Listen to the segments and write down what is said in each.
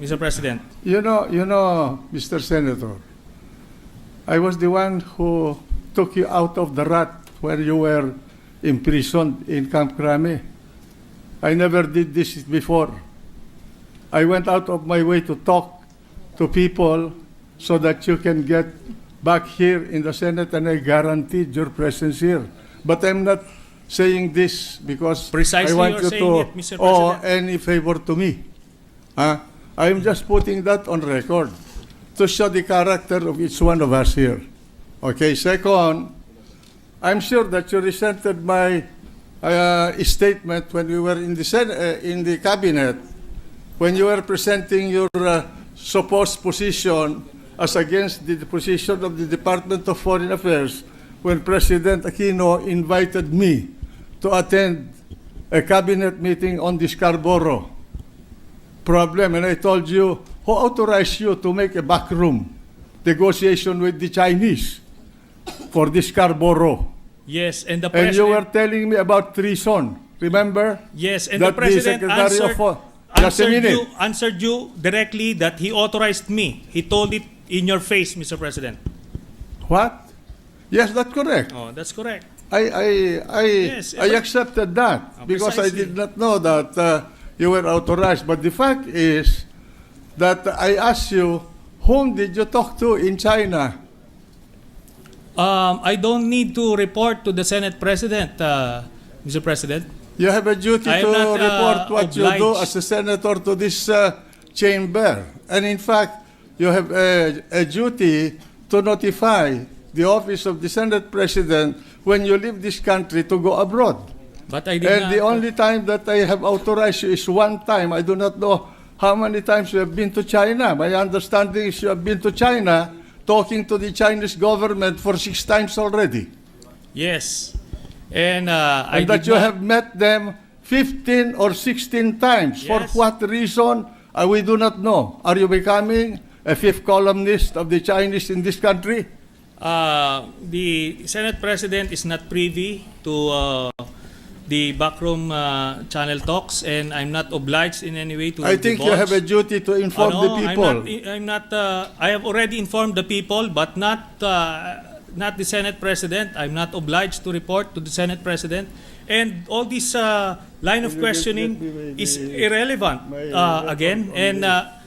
Mr. President. You know, Mr. Senator, I was the one who took you out of the rut when you were imprisoned in Camp Crame. I never did this before. I went out of my way to talk to people so that you can get back here in the Senate, and I guaranteed your presence here. But I'm not saying this because Precisely I want you're you saying to it, Mr. owe President. any favor to me. I'm just putting that on record to show the character of each one of us here. Okay, second, I'm sure that you resented my statement when we were in the cabinet, when you were presenting your supposed position as against the position of the Department of Foreign Affairs, when President Aquino invited me to attend a cabinet meeting on the Scarborough problem, and I told you, who authorized you to make a backroom negotiation with the Chinese for the Scarborough? Yes, and the And President... you were telling me about treason. Remember? Yes, and that the President answered you directly that he authorized me. He told it in your face, Mr. President. What? Yes, that's correct. Oh, that's correct. I accepted that because precisely. I did not know that you were authorized. But the fact is that I asked you, whom did you talk to in China? I don't need to report to the Senate President, Mr. President. You have a duty I to am not, report what you do obliged. as a senator to this chamber. And in fact, you have a duty to notify the office of the Senate President when you leave this country to go abroad. But I did And not. the only time that I have authorized you is one time. I do not know how many times you have been to China. My understanding is you have been to China talking to the Chinese government for 6 times already. Yes. And And that you have met them 15 or 16 times. For Yes. what reason? We do not know. Are you becoming a fifth columnist of the Chinese in this country? The Senate President is not privy to the backroom channel talks, and I'm not obliged in any way to I think you divulge. have a duty to inform the people. I'm not. I have already informed the people, but not the Senate President. I'm not obliged to report to the Senate President, and all this line of questioning is irrelevant again. And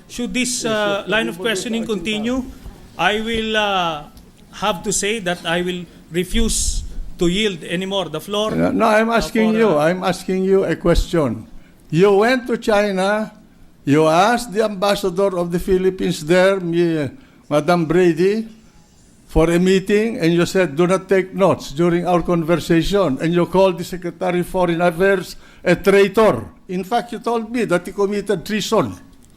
should this line of questioning continue, I will have to say that I will refuse to yield anymore the floor. No, I'm asking you. I'm asking you a question. You went to China. You asked the ambassador of the Philippines there, Madam Brady, for a meeting, and you said, do not take notes during our conversation. And you called the Secretary of Foreign Affairs a traitor. In fact, you told me that he committed treason.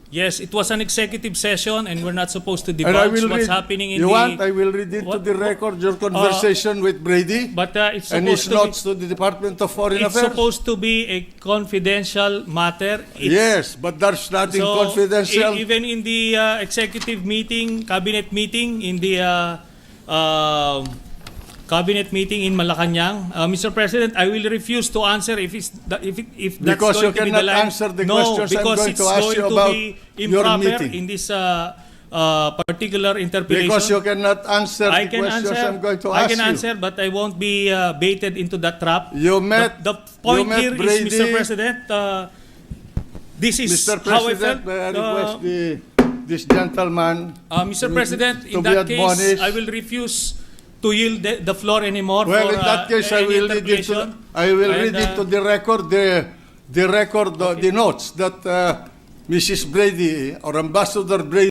Yes, it was an executive session, and we're not supposed to And I divulge will what's read, happening in you the... want, I will read into the record your conversation with Brady But it's and his supposed notes to the Department of Foreign it's Affairs. supposed to be a confidential matter. Yes, but there's nothing So, confidential. even in the executive meeting, cabinet meeting, in the cabinet meeting in Malacanang, Mr. President, I will refuse to answer if that's Because going you to be the cannot line. answer the No, questions I'm because going it's to ask going you to about be your improper meeting. in this particular interpretation. Because you cannot answer the questions I'm going to ask you. I can answer, but I won't be baited into that trap. You met, The point you met here Brady. is, Mr. President, this is Mr. how I President, felt. may I request this gentleman Mr. President, to in be that case, admonished. I will refuse to yield the floor anymore. Well, for, in that case, I any will read it interpretation. to the record the notes that Mrs. Brady or Ambassador Brady